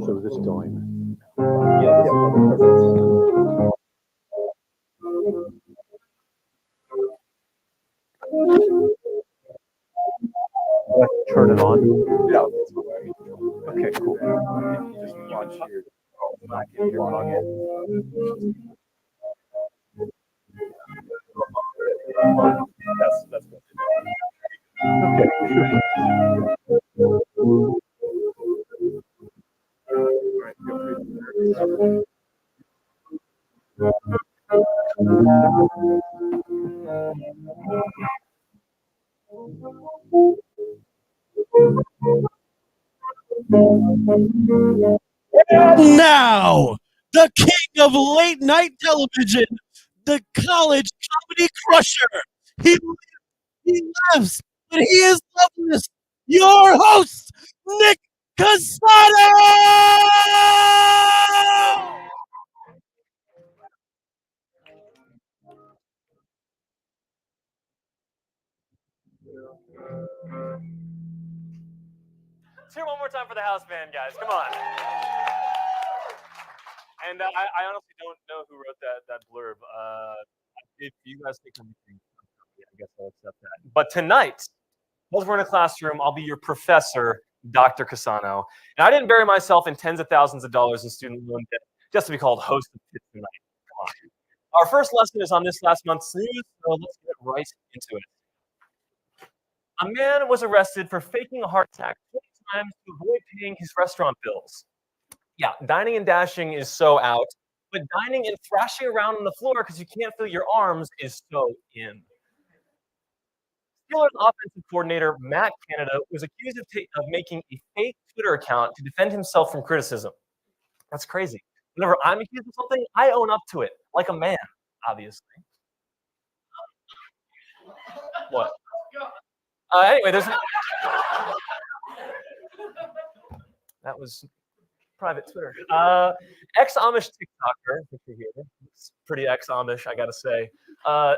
So this time. Yeah, perfect. Let's turn it on. Yeah. Okay, cool. You just watch your back in your pocket. That's good. Okay. All right, feel free to And now, the king of late night television, the college comedy crusher. He laughs, but he is loveless. Your host, Nick Casado! Let's hear one more time for the house band, guys. Come on. And I honestly don't know who wrote that blurb. If you guys think I'm I guess I'll accept that. But tonight, while we're in a classroom, I'll be your professor, Dr. Casano. And I didn't bury myself in tens of thousands of dollars in student loan debt just to be called host of Pitt tonight. Come on. Our first lesson is on this last month's news, so let's get right into it. A man was arrested for faking a heart attack 20 times to avoid paying his restaurant bills. Yeah, dining and dashing is so out, but dining and thrashing around on the floor because you can't feel your arms is so in. Steelers offensive coordinator Matt Canada was accused of making a fake Twitter account to defend himself from criticism. That's crazy. Whenever I'm accused of something, I own up to it, like a man, obviously. What? Anyway, that was private Twitter. Ex-Amish TikToker, it's pretty ex-Amish, I gotta say,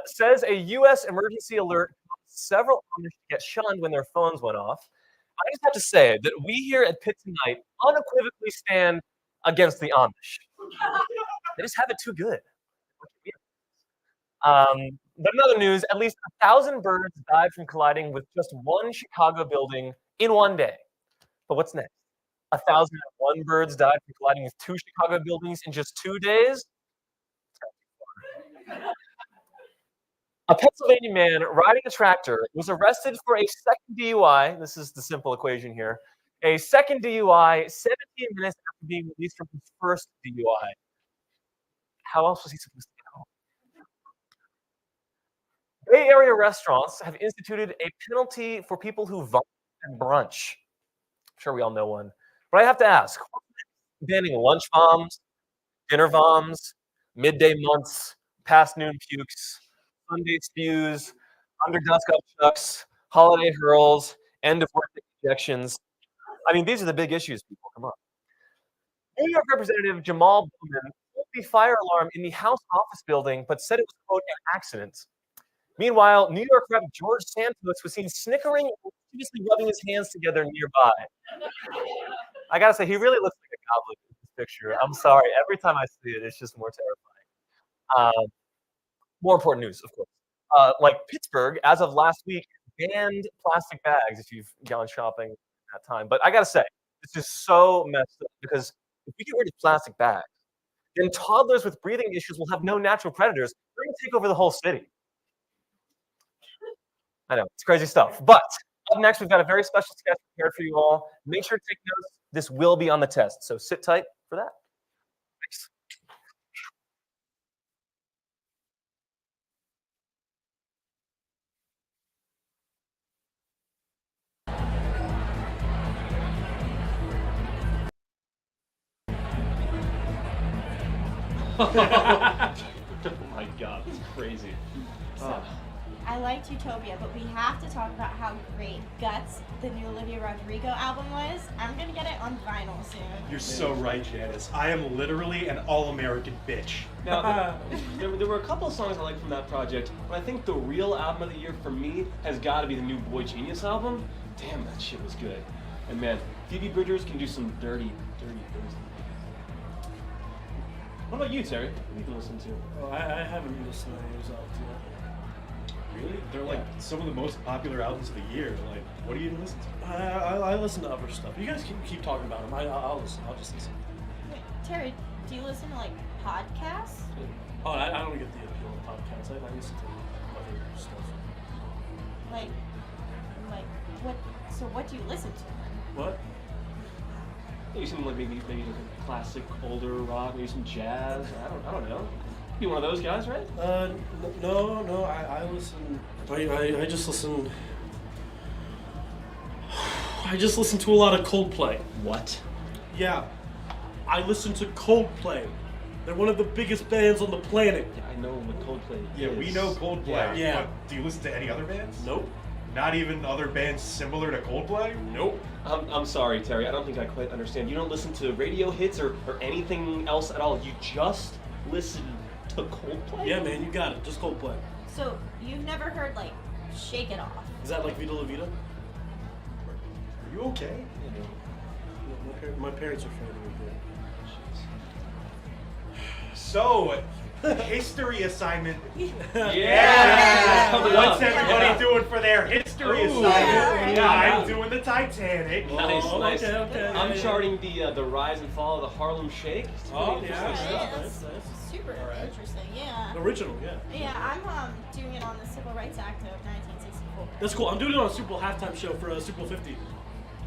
says a U.S. emergency alert caused several Amish to get shunned when their phones went off. I just have to say that we here at Pitt tonight unequivocally stand against the Amish. They just have it too good. But in other news, at least 1,000 birds died from colliding with just one Chicago building in one day. But what's next? 1,001 birds died from colliding with two Chicago buildings in just 2 days? A Pennsylvania man riding a tractor was arrested for a second DUI. This is the simple equation here. A second DUI 17 minutes after being released from his first DUI. How else was he supposed to get home? Bay Area restaurants have instituted a penalty for people who vomit at brunch. I'm sure we all know one. But I have to ask, banning lunch bombs, dinner bombs, midday months, past noon pukes, Sunday spews, under dusk upchucks, holiday hurls, end of work injections. I mean, these are the big issues, people. Come on. New York Representative Jamal Bowman pulled the fire alarm in the House office building, but said it was, quote, an accident. Meanwhile, New York Rep. George Santos was seen snickering and seriously rubbing his hands together nearby. I gotta say, he really looks like a goblin in this picture. I'm sorry. Every time I see it, it's just more terrifying. More important news, of course. Like Pittsburgh, as of last week, banned plastic bags if you've gone shopping at that time. But I gotta say, this is so messed up because if we get rid of plastic bags, then toddlers with breathing issues will have no natural predators. They're gonna take over the whole city. I know, it's crazy stuff. But up next, we've got a very special sketch prepared for you all. Make sure to take notes. This will be on the test, so sit tight for that. Thanks. Oh my god, that's crazy. I liked Utopia, but we have to talk about how great Guts, the new Olivia Rodrigo album, was. I'm gonna get it on vinyl soon. You're so right, Janice. I am literally an all-American bitch. Now, there were a couple of songs I liked from that project, but I think the real album of the year for me has got to be the new Boy Genius album. Damn, that shit was good. And man, Phoebe Bridgers can do some dirty things. What about you, Terry? What have you been listening to? Oh, I haven't listened to any of those albums yet. Really? They're like some of the most popular albums of the year. Like, what do you even listen to? I listen to other stuff. You guys keep talking about them. I'll listen. I'll just listen. Wait, Terry, do you listen to like podcasts? Oh, I don't get the appeal of podcasts. I listen to other stuff. Like what? So what do you listen to? What? Maybe some like maybe like a classic older rock, maybe some jazz. I don't know. You one of those guys, right? No. I listen. I just listen. I just listen to a lot of Coldplay. What? Yeah, I listen to Coldplay. They're one of the biggest bands on the planet. Yeah, I know what Coldplay Yeah, is. we know Coldplay. Yeah. But do you listen to any other bands? Nope. Not even other bands similar to Coldplay? Nope. I'm sorry, Terry. I don't think I quite understand. You don't listen to radio hits or anything else at all. You just listen to Coldplay? Yeah, man, you got it. Just Coldplay. So you've never heard like Shake It Off? Is that like Vita La Vida? Are you okay? No, my parents are afraid of me. So, history assignment. Yeah! Coming up. What's everybody doing for their history Ooh. assignment? Yeah. I'm doing the Titanic. Nice, Oh, nice. okay. I'm Yeah. charting the rise and fall of the Harlem Shake. It's Oh, pretty yeah. interesting Right, stuff. that's super Alright. interesting. Yeah. Original, yeah. Yeah, I'm doing it on the Civil Rights Act of 1964. That's cool. I'm doing it on a Super Bowl halftime show for Super Bowl 50.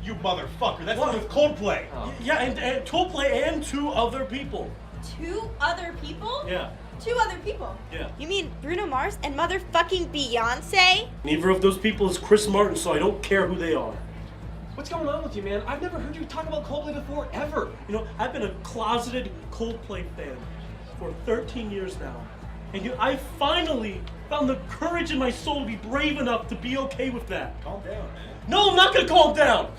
You motherfucker, that's What? one with Coldplay. Oh. Yeah, and Coldplay and two other people. 2 other people? Yeah. 2 other people. Yeah. You mean Bruno Mars and motherfucking Beyonce? Neither of those people is Chris Martin, so I don't care who they are. What's going on with you, man? I've never heard you talk about Coldplay before, ever. You know, I've been a closeted Coldplay fan for 13 years now. And I finally found the courage in my soul to be brave enough to be okay with that. Calm down, man. No, I'm not gonna calm down!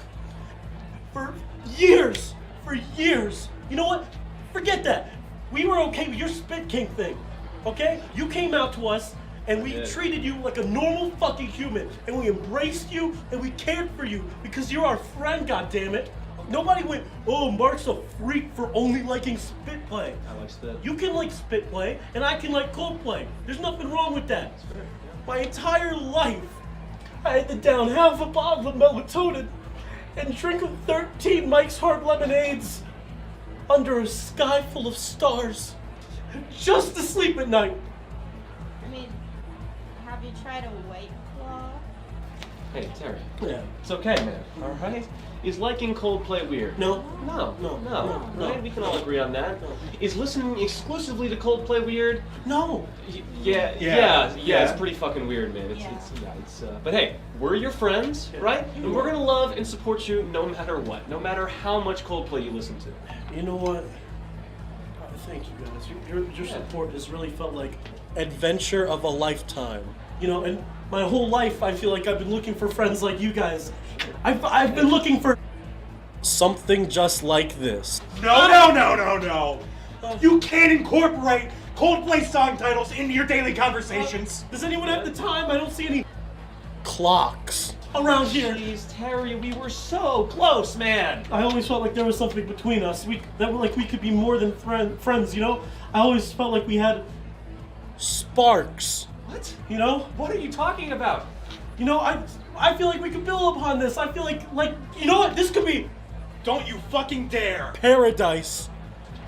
For years, you know what? Forget that. We were okay with your Spit King thing, okay? You came out to us and we did. treated you like a normal fucking human, and we embraced you and we cared for you because you're our friend, goddammit. Nobody went, oh, Mark's a freak for only liking Spit Play. I like Spit. You can like Spit Play and I can like Coldplay. There's nothing wrong with that. My entire life, I had to down half a bottle of melatonin and drink 13 Mike's Hard Lemonades under a sky full of stars just to sleep at night. I mean, have you tried a White Claw? Hey, Terry. Yeah. It's okay, man. All right? Is liking Coldplay weird? No. No. No. Right? We can all agree on that. Is listening exclusively to Coldplay weird? No. Yeah. Yeah. It's pretty fucking weird, man. Yeah. But hey, we're your friends, right? And we're gonna love and support you no matter what, no matter how much Coldplay you listen to. You know what? Thank you guys. Your support has really felt like adventure of a lifetime. You know, and my whole life I feel like I've been looking for friends like you guys. I've been looking for something just like this. No. You can't incorporate Coldplay song titles into your daily conversations. Does anyone have the time? I don't see any clocks around here. Jeez, Terry, we were so close, man. I always felt like there was something between us. We could be more than friends, you know? I always felt like we had sparks, What? you know? What are you talking about? You know, I feel like we could build upon this. I feel like you know what? This could be Don't you fucking dare. paradise.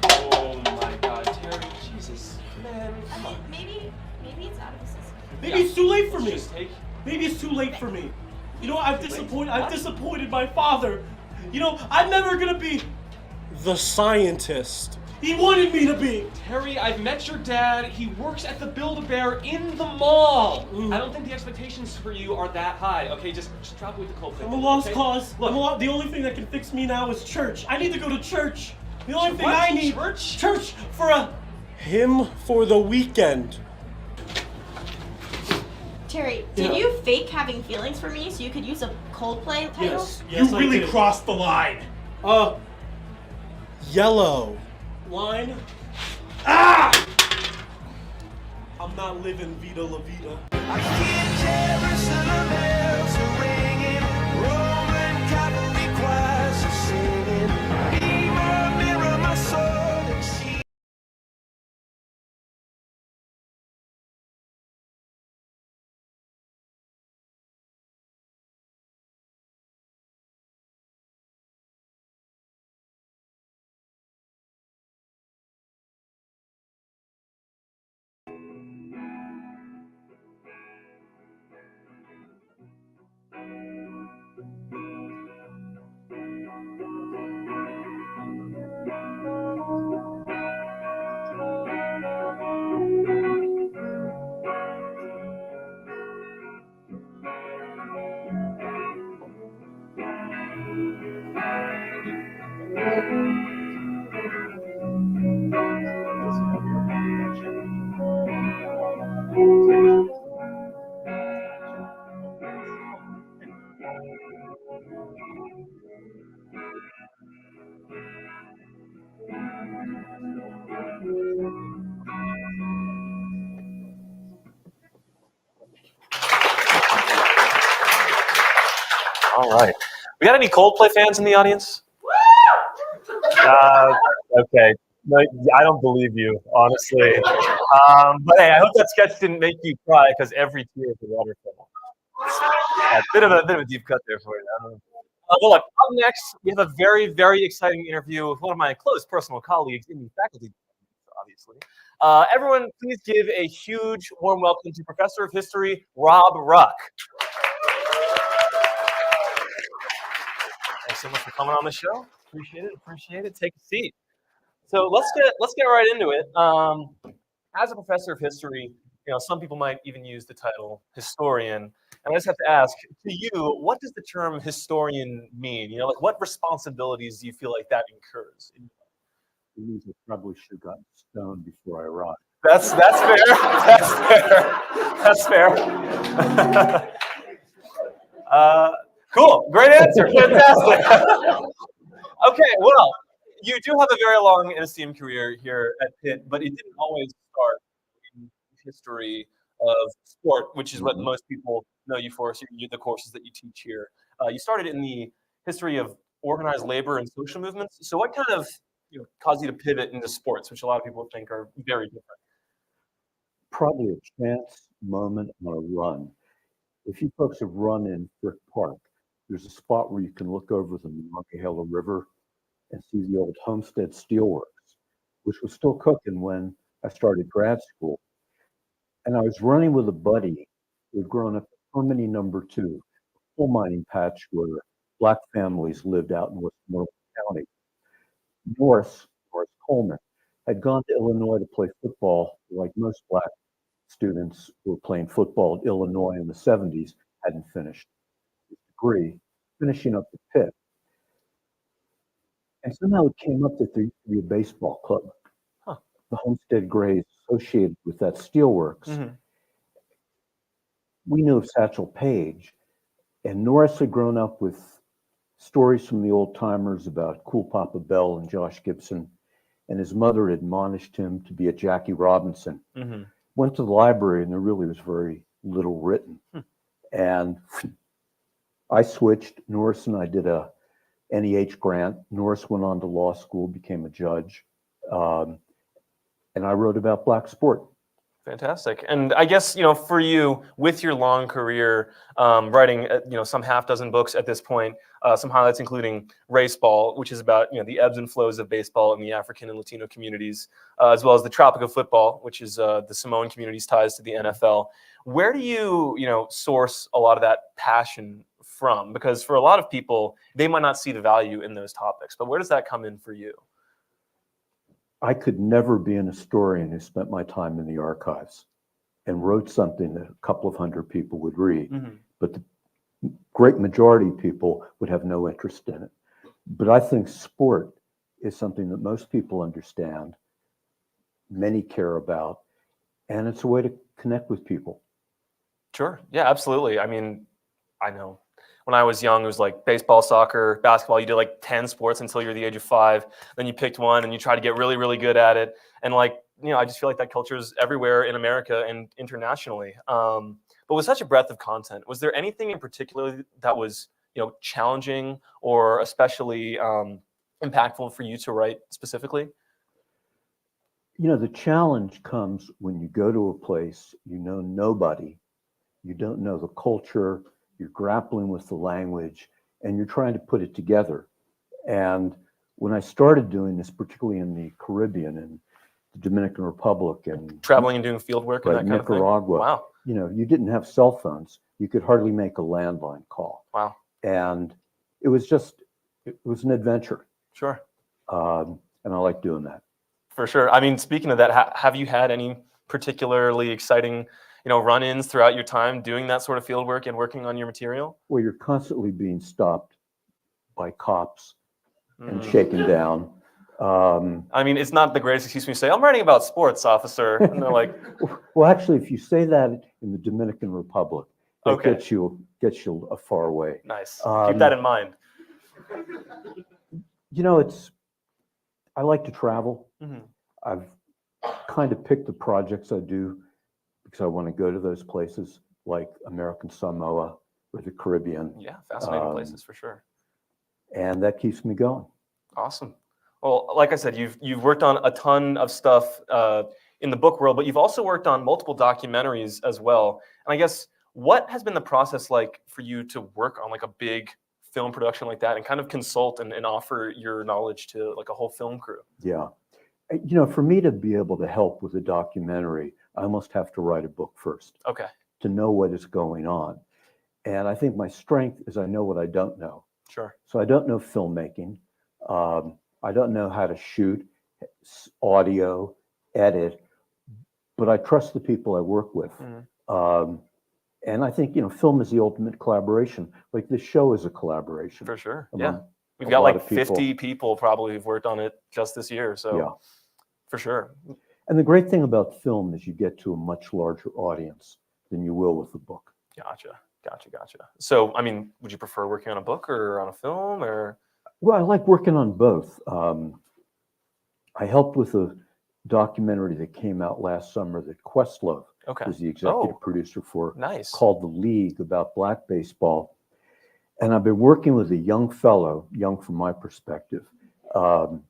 Oh my God, Terry, Jesus, man. I mean, maybe it's out of the system. Maybe it's too late for Let's me. just take. Maybe it's too late for me. You know, I've disappointed my father. You know, I'm never gonna be the scientist he wanted me to be. Terry, I've met your dad. He works at the Build-A-Bear in the mall. Mm. I don't think the expectations for you are that high. Okay, just drop it with the Coldplay. I'm a lost okay? cause. Look, The only thing that can fix me now is church. I need to go to church. The only thing What? I need Church? for a hymn for the weekend. Terry, did Yeah. you fake having feelings for me so you could use a Coldplay title? Yes. Yes, You I really did. crossed the line. Yellow. Line. Ah! I'm not living Vita La Vida. I hear Jerusalem bells are ringing, Roman Catholic choirs are singing. Mirror, mirror, my soul, and see. All right. We got any Coldplay fans in the audience? Okay. No, I don't believe you, honestly. But hey, I hope that sketch didn't make you cry because every tear is a waterfall. Yeah, bit of a deep cut there for you. But look, up next, we have a very, very exciting interview with one of my close personal colleagues in the faculty, obviously. Everyone, please give a huge warm welcome to Professor of History, Rob Ruck. Thanks so much for coming on the show. Appreciate it. Take a seat. So let's get right into it. As a professor of history, some people might even use the title historian. And I just have to ask, to you, what does the term historian mean? Like what responsibilities do you feel like that incurs? It means I probably should have gotten stoned before I arrived. That's fair. That's fair. Cool. Great answer. Fantastic. Okay. Well, you do have a very long and esteemed career here at Pitt, but it didn't always start in history of sport, which is what most people know you for. So the courses that you teach here. You started in the history of organized labor and social movements. So what kind of caused you to pivot into sports, which a lot of people think are very different? Probably a chance moment on a run. If you folks have run in Frick Park, there's a spot where you can look over the Monongahela River and see the old Homestead Steelworks, which was still cooking when I started grad school. And I was running with a buddy who had grown up in Harmony number 2, a coal mining patch where Black families lived out in Westmoreland County. Norris Coleman, had gone to Illinois to play football, like most Black students who were playing football at Illinois in the 70s, hadn't finished his degree, finishing up at Pitt. And somehow it came up that there used to be a baseball club, the Homestead Grays, associated with that steelworks. Mm-hmm. We knew of Satchel Paige, and Norris had grown up with stories from the old timers about Cool Papa Bell and Josh Gibson, and his mother admonished him to be a Jackie Robinson. Mm-hmm. Went to the library, and there really was very little written. And I switched. Norris and I did a NEH grant. Norris went on to law school, became a judge, and I wrote about Black sport. Fantastic. And I guess, for you, with your long career, writing, some half dozen books at this point, some highlights including Race Ball, which is about, the ebbs and flows of baseball in the African and Latino communities, as well as the Tropic of Football, which is the Samoan community's ties to the NFL. Where do you, source a lot of that passion from? Because for a lot of people, they might not see the value in those topics, but where does that come in for you? I could never be an historian who spent my time in the archives and wrote something that a couple of hundred people would read. Mm-hmm. But the great majority of people would have no interest in it. But I think sport is something that most people understand, many care about, and it's a way to connect with people. Sure. Yeah, absolutely. I mean, I know when I was young, it was like baseball, soccer, basketball. You did like 10 sports until you're the age of 5. Then you picked one and you try to get really, really good at it. And like, I just feel like that culture is everywhere in America and internationally. But with such a breadth of content, was there anything in particular that was, challenging or especially impactful for you to write specifically? The challenge comes when you go to a place, you know nobody, you don't know the culture, you're grappling with the language, and you're trying to put it together. And when I started doing this, particularly in the Caribbean and the Dominican Republic and Traveling and doing field work and that kind Nicaragua, of thing? Wow. you didn't have cell phones. You could hardly make a landline call. Wow. And it was an adventure. Sure. And I like doing that. For sure. I mean, speaking of that, have you had any particularly exciting, run-ins throughout your time doing that sort of field work and working on your material? Well, you're constantly being stopped by cops and shaken down. I mean, it's not the greatest excuse when you say, I'm writing about sports, officer. And they're like, well, actually, if you say that in the Dominican Republic, that Okay. gets you a far way. nice. Keep that in mind. I like to travel. Mhm. I've kind of picked the projects I do because I want to go to those places like American Samoa or the Caribbean, Yeah, fascinating places for sure. and that keeps me going. Awesome. Well, like I said, you've worked on a ton of stuff in the book world, but you've also worked on multiple documentaries as well. And I guess, what has been the process like for you to work on like a big film production like that and kind of consult and offer your knowledge to like a whole film crew? Yeah. For me to be able to help with a documentary, I almost have to write a book first Okay. to know what is going on. And I think my strength is I know what I don't know. Sure. So I don't know filmmaking. I don't know how to shoot, audio, edit, but I trust the people I work with. And I think, film is the ultimate collaboration. Like this show is a collaboration. For sure. among Yeah. We've a got lot like of people. 50 people probably who've worked on it just this year. So Yeah. for sure. And the great thing about film is you get to a much larger audience than you will with a book. Gotcha. So, I mean, would you prefer working on a book or on a film or? Well, I like working on both. I helped with a documentary that came out last summer that Questlove Okay. was the executive producer for, Nice. called The League, about black baseball. And I've been working with a young fellow, young from my perspective, about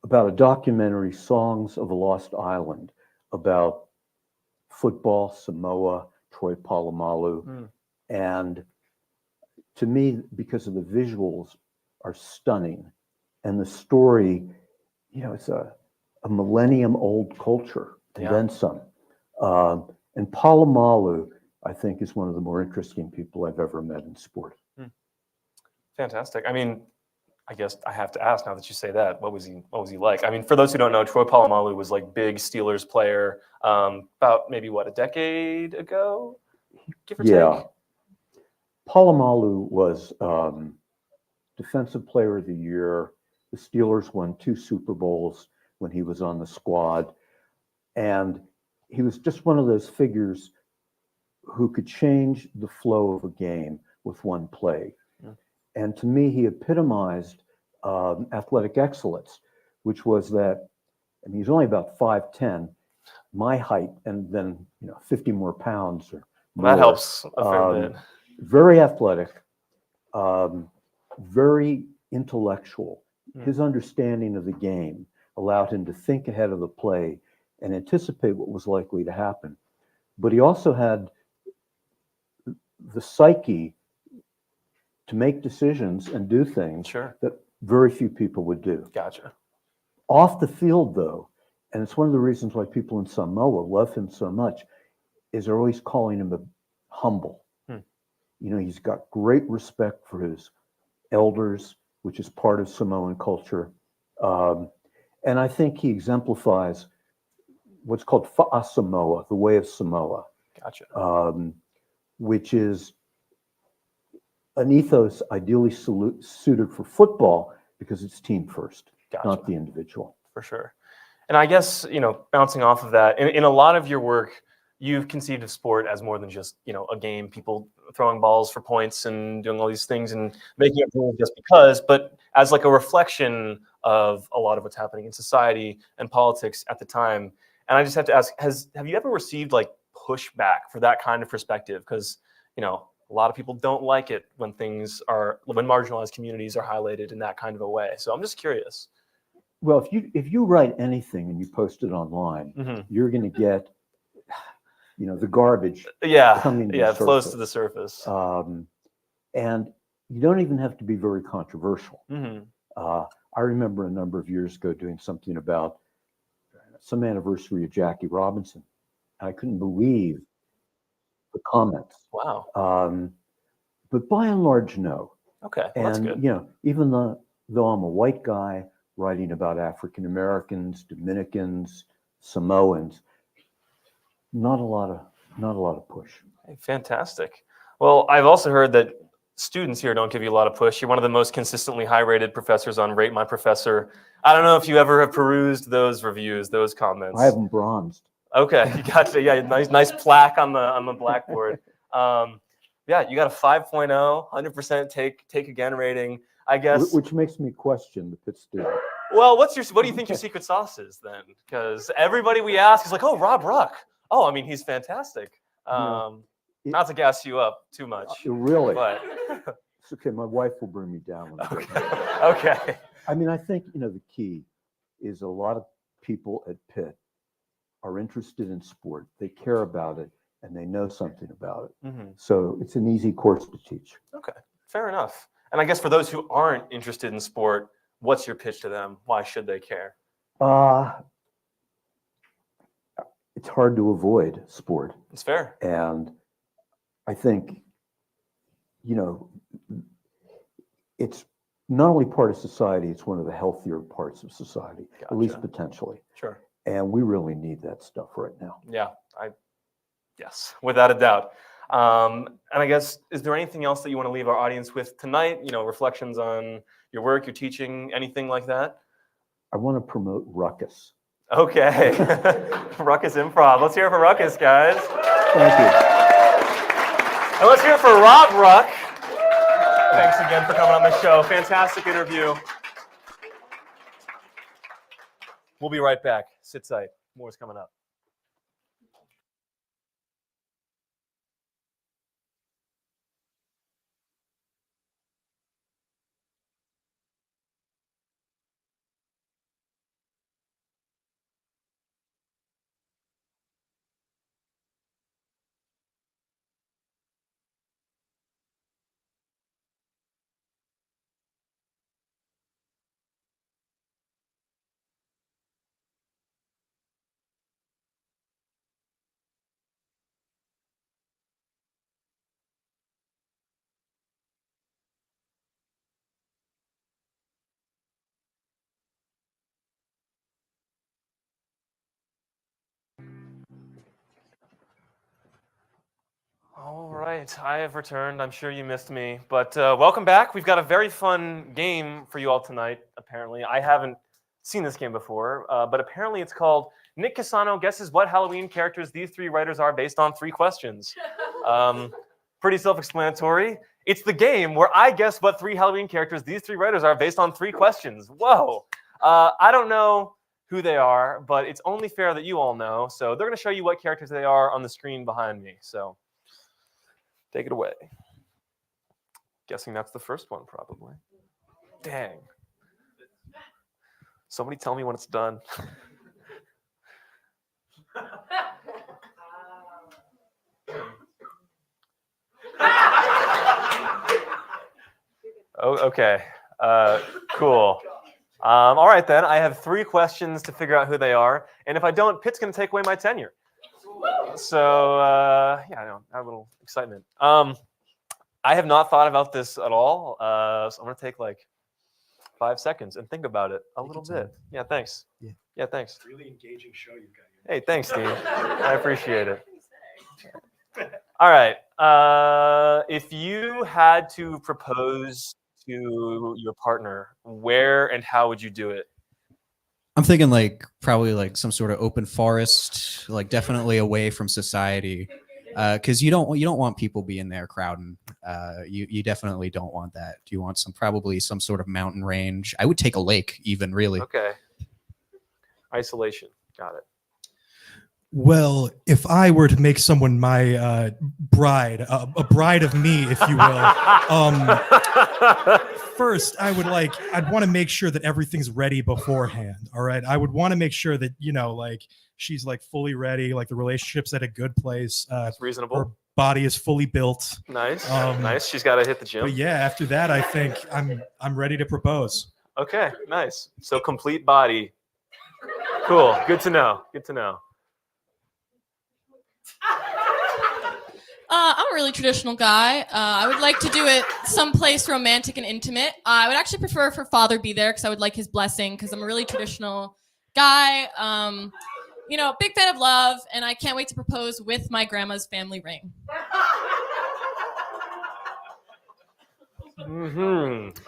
a documentary, Songs of a Lost Island, about football, Samoa, Troy Polamalu. And to me, because of the visuals are stunning and the story, it's a millennium old culture and then some. And Polamalu, I think, is one of the more interesting people I've ever met in sport. Fantastic. I mean, I guess I have to ask now that you say that, what was he like? I mean, for those who don't know, Troy Polamalu was like big Steelers player about maybe a decade ago, give or take? Polamalu was Defensive Player of the Year. The Steelers won 2 Super Bowls when he was on the squad. And he was just one of those figures who could change the flow of a game with one play. And to me, he epitomized athletic excellence, which was that, he's only about 5'10", my height, and then 50 more pounds or more. That helps a fair bit. Very athletic, very intellectual. His understanding of the game allowed him to think ahead of the play and anticipate what was likely to happen. But he also had the psyche to make decisions and do things that very few people would do. Gotcha. Off the field, though, and it's one of the reasons why people in Samoa love him so much, is they're always calling him humble. He's got great respect for his elders, which is part of Samoan culture. And I think he exemplifies what's called Fa'a Samoa, the way of Samoa. Gotcha. Which is an ethos ideally suited for football because it's team first, not the individual. For sure. And I guess, bouncing off of that, in a lot of your work, you've conceived of sport as more than just, a game, people throwing balls for points and doing all these things and making up rules just because, but as like a reflection of a lot of what's happening in society and politics at the time. And I just have to ask, have you ever received like pushback for that kind of perspective? Because, a lot of people don't like it when when marginalized communities are highlighted in that kind of a way. So I'm just curious. Well, if you write anything and you post it online, you're going to get, the garbage coming to the it flows to surface. the surface. And you don't even have to be very controversial. I remember a number of years ago doing something about some anniversary of Jackie Robinson. I couldn't believe the comments. Wow. But by and large, no. Okay, well, that's good. Even though I'm a white guy writing about African Americans, Dominicans, Samoans, not a lot of push. Hey, fantastic. Well, I've also heard that students here don't give you a lot of push. You're one of the most consistently high-rated professors on Rate My Professor. I don't know if you ever have perused those reviews, those comments. I haven't bronzed. Okay, you got nice plaque on the blackboard. Yeah, you got a 5.0, 100% take again rating. I guess. Which makes me question the Pitt student. Well, what do you think your secret sauce is then? Because everybody we ask is like, oh, Rob Ruck. Oh, I mean, he's fantastic. Not to gas you up too much. Really? But it's okay. My wife will bring me down. Okay. I mean, I think, the key is a lot of people at Pitt are interested in sport. They care about it and they know something about it. So it's an easy course to teach. Okay, fair enough. And I guess for those who aren't interested in sport, what's your pitch to them? Why should they care? It's hard to avoid sport. It's fair. And I think, it's not only part of society, it's one of the healthier parts of society, at least potentially. Sure. And we really need that stuff right now. Yeah, yes, without a doubt. And I guess, is there anything else that you want to leave our audience with tonight? Reflections on your work, your teaching, anything like that? I want to promote Ruckus. Okay. Ruckus Improv. Let's hear it for Ruckus, guys. Thank you. And let's hear it for Rob Ruck. Thanks again for coming on the show. Fantastic interview. We'll be right back. Sit tight. More's coming up. All right, I have returned. I'm sure you missed me, but welcome back. We've got a very fun game for you all tonight, apparently. I haven't seen this game before, but apparently it's called Nick Casano Guesses What Halloween Characters These Three Writers Are Based on 3 Questions. Pretty self-explanatory. It's the game where I guess what 3 Halloween characters these 3 writers are based on 3 questions. Whoa. I don't know who they are, but it's only fair that you all know. So they're going to show you what characters they are on the screen behind me. So take it away. Guessing that's the first one, probably. Dang. Somebody tell me when it's done. Oh, okay. Cool. All right, then. I have 3 questions to figure out who they are. And if I don't, Pitt's going to take away my tenure. So, yeah, I know. I have a little excitement. I have not thought about this at all. So I'm going to take like 5 seconds and think about it a little bit. Yeah, thanks. Yeah, thanks. Really engaging show you've got here. Hey, thanks, Steve. I appreciate it. All right. If you had to propose to your partner, where and how would you do it? I'm thinking like probably like some sort of open forest, like definitely away from society, because you don't want people being there crowding. You definitely don't want that. You want probably some sort of mountain range. I would take a lake, even really. Okay. Isolation. Got it. Well, if I were to make someone my bride, a bride of me, if you will, first I'd want to make sure that everything's ready beforehand. All right, I would want to make sure that like she's like fully ready, like the relationship's at a good place. That's reasonable. Her body is fully built. Nice. Nice. She's got to hit the gym. But yeah, after that, I think I'm ready to propose. Okay. Nice. So complete body. Cool. Good to know. Good to know. I'm a really traditional guy. I would like to do it someplace romantic and intimate. I would actually prefer for father be there because I would like his blessing because I'm a really traditional guy. Big fan of love, and I can't wait to propose with my grandma's family ring.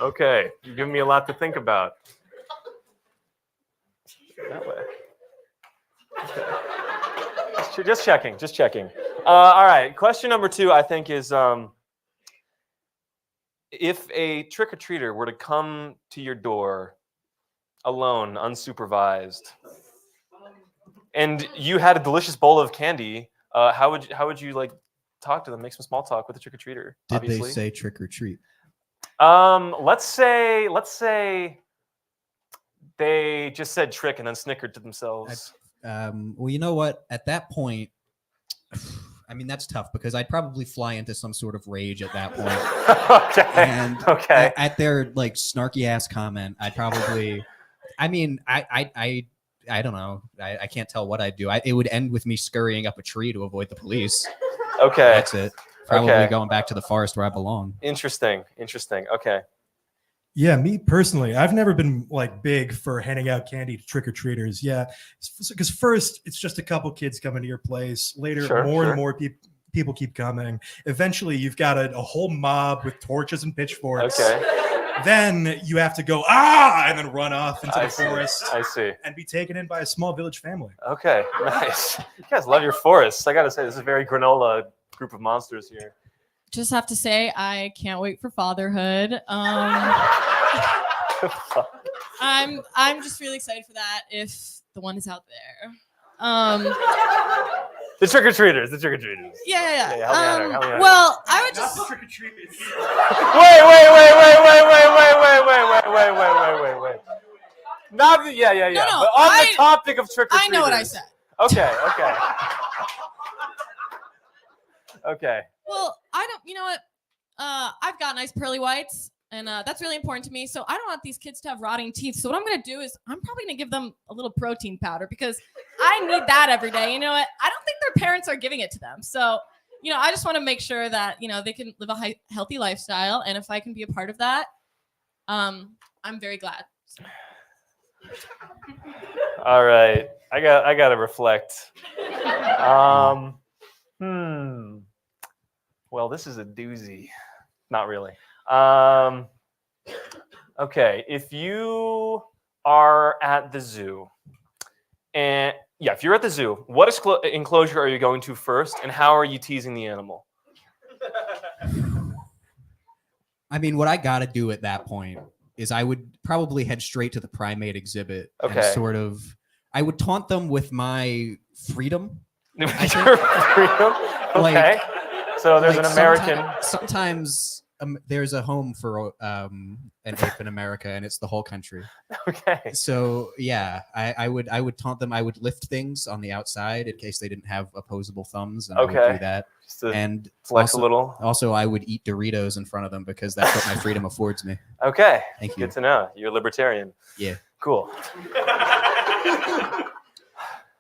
Okay. You're giving me a lot to think about. That way. Okay. Just checking. All right. Question number 2, I think, is if a trick-or-treater were to come to your door alone, unsupervised, and you had a delicious bowl of candy, how would you like talk to them, make some small talk with the trick-or-treater? Did obviously. they say trick or treat? Let's say they just said trick and then snickered to themselves. Well, you know what? At that point, I mean, that's tough because I'd probably fly into some sort of rage at that point. Okay. And okay. At their like snarky ass comment, I'd probably, I mean, I don't know. I can't tell what I'd do. It would end with me scurrying up a tree to avoid the police. Okay. That's it. Probably Okay. going back to the forest where I belong. Interesting. Okay. Yeah, me personally, I've never been like big for handing out candy to trick-or-treaters. Yeah, because first it's just a couple kids coming to your place. Later, more and more people keep coming. Eventually, you've got a whole mob with torches and pitchforks. Okay. Then you have to go and then run off into the forest. I see. And be taken in by a small village family. Okay. Nice. You guys love your forests. I gotta say, this is a very granola group of monsters here. Just have to say, I can't wait for fatherhood. I'm just really excited for that if the one is out there. The trick-or-treaters. Yeah. Help me out here. Well, I would just. Wait. Not the, yeah. No, but on the topic of trick-or-treaters. I know what I said. Okay. Okay. Well, I don't. You know what? I've got nice pearly whites, and that's really important to me. So I don't want these kids to have rotting teeth. So what I'm gonna do is I'm probably gonna give them a little protein powder because I need that every day. You know what? I don't think their parents are giving it to them. So I just want to make sure that they can live a healthy lifestyle, and if I can be a part of that, I'm very glad. So. All right. I got to reflect. Well, this is a doozy. Not really. Okay. If you are at the zoo, if you're at the zoo, what enclosure are you going to first, and how are you teasing the animal? I mean, what I got to do at that point is I would probably head straight to the primate exhibit and I would taunt them with my freedom. Your freedom? Okay. So there's an American. Sometimes there's a home for an ape in America, and it's the whole country. Okay. So yeah, I would taunt them. I would lift things on the outside in case they didn't have opposable thumbs, and I would do that. Just to and flex a little. Also, I would eat Doritos in front of them because that's what my freedom affords me. Okay. Thank you. Good to know. You're a libertarian. Yeah. Cool.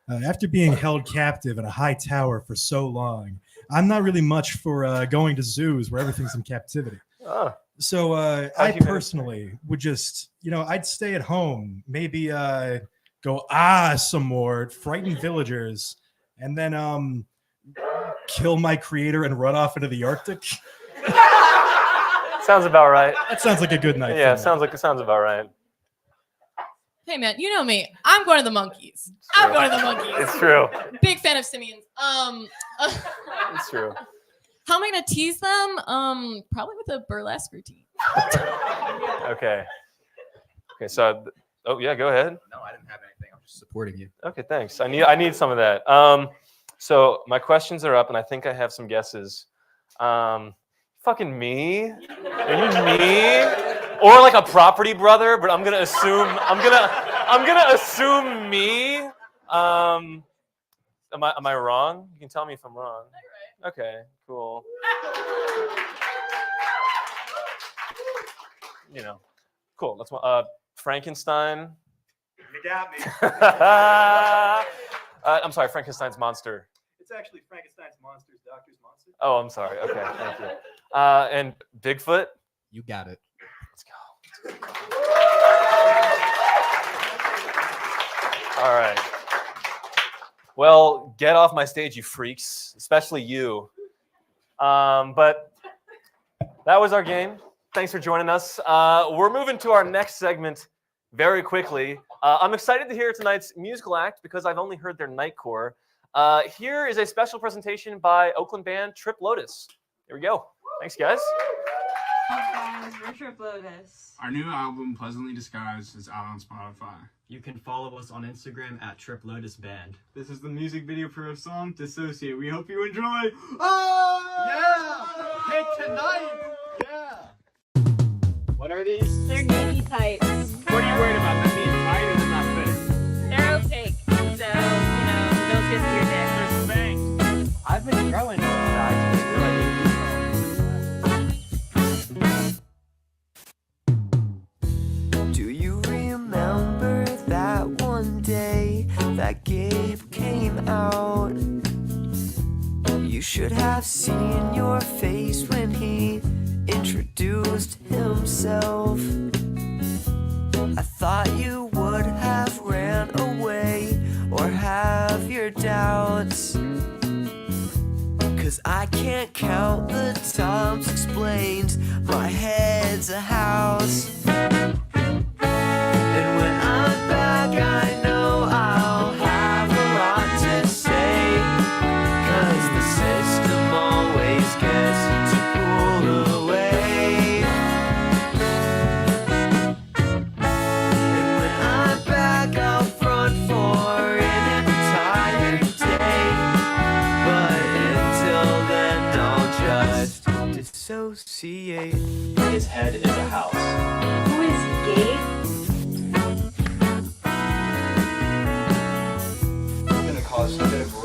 After being held captive in a high tower for so long, I'm not really much for going to zoos where everything's in captivity. Oh. So I personally would just, I'd stay at home, maybe go some more, frighten villagers, and then kill my creator and run off into the Arctic. Sounds about right. That sounds like a good night. Yeah, sounds about right. Hey man, you know me. I'm going to the Monkeys. I'm going to the Monkeys. It's true. Big fan of Simeons. It's true. How am I gonna tease them? Probably with a burlesque routine. Okay. Okay. So, oh yeah, go ahead. No, I didn't have anything. I'm just supporting you. Okay, thanks. I need some of that. So my questions are up, and I think I have some guesses. Fucking me? Are you me? Or like a property brother? But I'm gonna assume me. Am I wrong? You can tell me if I'm wrong. Okay, cool. You know, cool. That's one. Frankenstein. You got me. I'm sorry, Frankenstein's monster. It's actually Frankenstein's monsters, Doctor's monster. Oh, I'm sorry. Okay, thank you. And Bigfoot. You got it. Let's go. All right. Well, get off my stage, you freaks, especially you. But that was our game. Thanks for joining us. We're moving to our next segment very quickly. I'm excited to hear tonight's musical act because I've only heard their nightcore. Here is a special presentation by Oakland band Trip Lotus. Here we go. Thanks, guys. Hi guys, we're Trip Lotus. Our new album, Pleasantly Disguised, is out on Spotify. You can follow us on Instagram at Trip Lotus Band. This is the music video for our song, Dissociate. We hope you enjoy. Oh! Yeah! Hey, tonight! Yeah! What are these? They're navy tights. What are you worried about? Them being tight or them not fitting? They're opaque, so, they'll get to your dick. They're spanks. I've been growing size. Do you remember that one day that Gabe came out? You should have seen your face when he introduced himself. I thought you would have ran away or have your doubts. 'Cause I can't count the times explained my head's a house. And when I'm back, I know I'll have a lot to say. 'Cause the system always gets to pull away. And when I'm back, I'll front for an entire day. But until then, I'll just dissociate. His head is a house. Who is Gabe? It's gonna cause a bit of rain.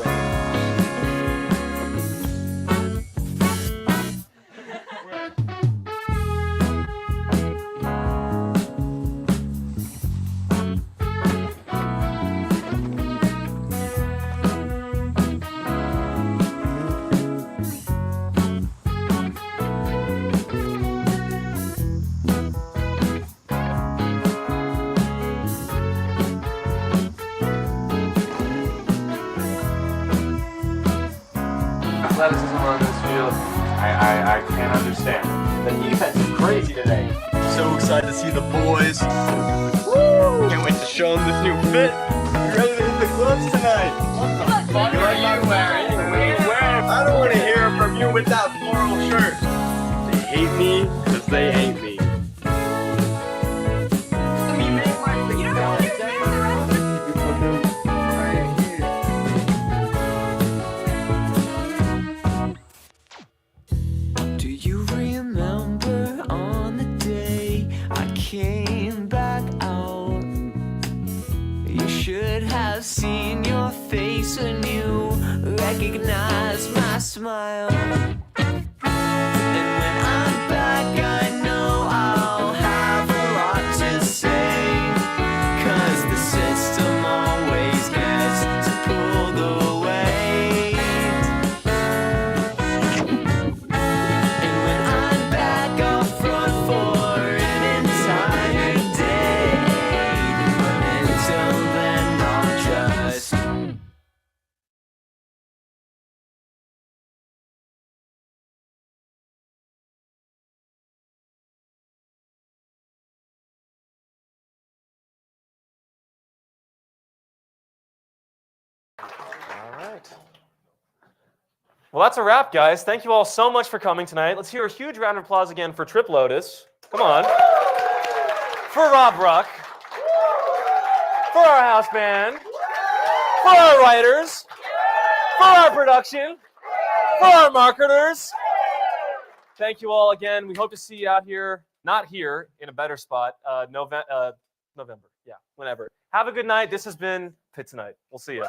Athleticism on this field, I can't understand. The defense is crazy today. So excited to see the boys. Woo! Can't wait to show them this new fit. You ready to hit the clubs tonight? What the fuck are you wearing? I don't want to hear from you without floral shirts. They hate me because they hate me. Do you remember on the day I came back out? You should have seen your face when you recognized my smile. right. Well, that's a wrap, guys. Thank you all so much for coming tonight. Let's hear a huge round of applause again for Trip Lotus. Come on. For Rob Ruck. For our house band. For our writers. For our production. For our marketers. Thank you all again. We hope to see you out here, not here, in a better spot, November. Yeah, whenever. Have a good night. This has been Pitt Tonight. We'll see you.